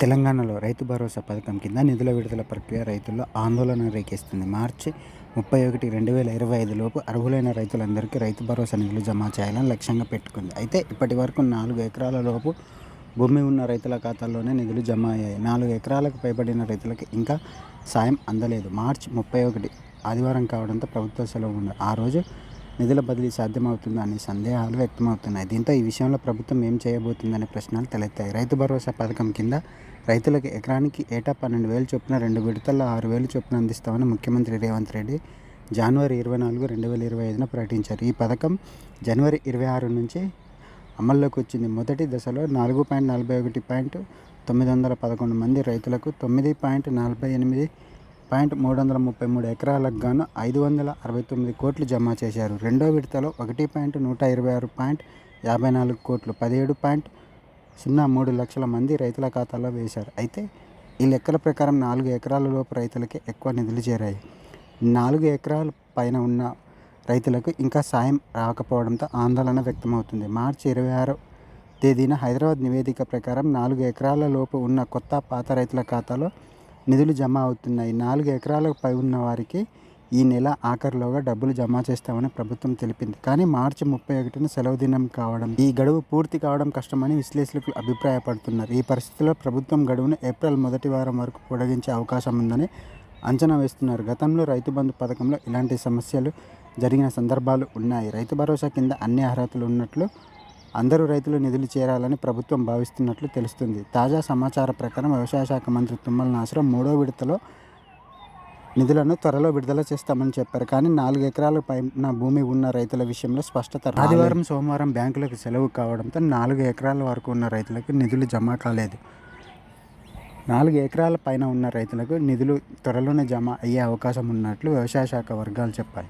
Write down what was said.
తెలంగాణలో రైతు భరోసా పథకం కింద నిధుల విడుదల ప్రక్రియ రైతుల్లో ఆందోళన రేకెత్తిస్తుంది. మార్చి 31, 2025 లోపు అర్హులైన రైతులందరికీ రైతు భరోసా నిధులు జమ చేయాలని లక్ష్యంగా పెట్టుకుంది. అయితే ఇప్పటి వరకు 4 ఎకరాల లోపు భూమి ఉన్న రైతుల ఖాతాల్లోనే నిధులు జమ అయ్యాయి. 4 ఎకరాలకు పైబడిన రైతులకు ఇంకా సాయం అందలేదు. మార్చి 31 ఆదివారం కావడంతో ప్రభుత్వ సెలవు ఉంది. ఆ రోజు నిధుల బదిలీ సాధ్యమవుతుందా అనే సందేహాలు వ్యక్తమవుతున్నాయి. దీంతో ఈ విషయంలో ప్రభుత్వం ఏం చేయబోతుందనే ప్రశ్నలు తలెత్తాయి. రైతు భరోసా పథకం కింద రైతులకు ఎకరానికి ఏటా 12,000 చొప్పున 2 విడతల్లో 6,000 చొప్పున అందిస్తామని ముఖ్యమంత్రి రేవంత్ రెడ్డి జనవరి 24, 2025న ప్రకటించారు. ఈ పథకం జనవరి 26 నుంచి అమల్లోకి వచ్చింది. మొదటి దశలో 4.41.911 మంది రైతులకు 9.48.333 ఎకరాలకు గాను 569 కోట్లు జమ చేశారు. రెండో విడతలో 1.126.54 కోట్లు 17.03 లక్షల మంది రైతుల ఖాతాలో వేశారు. అయితే ఈ లెక్కల ప్రకారం 4 ఎకరాల లోపు రైతులకే ఎక్కువ నిధులు చేరాయి. 4 ఎకరాల పైన ఉన్న రైతులకు ఇంకా సాయం రాకపోవడంతో ఆందోళన వ్యక్తమవుతుంది. మార్చి 26 తేదీన హైదరాబాద్ నివేదిక ప్రకారం 4 ఎకరాల లోపు ఉన్న కొత్త, పాత రైతుల ఖాతాలో నిధులు జమ అవుతున్నాయి. 4 ఎకరాలకు పై ఉన్న వారికి ఈ నెల ఆఖరులోగా డబ్బులు జమ చేస్తామని ప్రభుత్వం తెలిపింది. కానీ మార్చి 31న సెలవు దినం కావడం, ఈ గడువు పూర్తి కావడం కష్టమని విశ్లేషకులు అభిప్రాయపడుతున్నారు. ఈ పరిస్థితుల్లో ప్రభుత్వం గడువును ఏప్రిల్ మొదటి వారం వరకు పొడిగించే అవకాశం ఉందని అంచనా వేస్తున్నారు. గతంలో రైతు బంధు పథకంలో ఇలాంటి సమస్యలు జరిగిన సందర్భాలు ఉన్నాయి. రైతు భరోసా కింద అన్ని అర్హతలు ఉన్నట్లు అందరూ రైతులు నిధులు చేరాలని ప్రభుత్వం భావిస్తున్నట్లు తెలుస్తుంది. తాజా సమాచారం ప్రకారం వ్యవసాయ శాఖ మంత్రి తుమ్మల నాగేశ్వరరావు 3వ విడతలో నిధులను త్వరలో విడుదల చేస్తామని చెప్పారు. కానీ 4 ఎకరాల పైన భూమి ఉన్న రైతుల విషయంలో స్పష్టత రాలేదు. ఆదివారం, సోమవారం బ్యాంకులకు సెలవు కావడంతో 4 ఎకరాల వరకు ఉన్న రైతులకు నిధులు జమ కాలేదు. 4 ఎకరాల పైన ఉన్న రైతులకు నిధులు త్వరలోనే జమ అయ్యే అవకాశం ఉన్నట్లు వ్యవసాయ శాఖ వర్గాలు చెప్పాయి.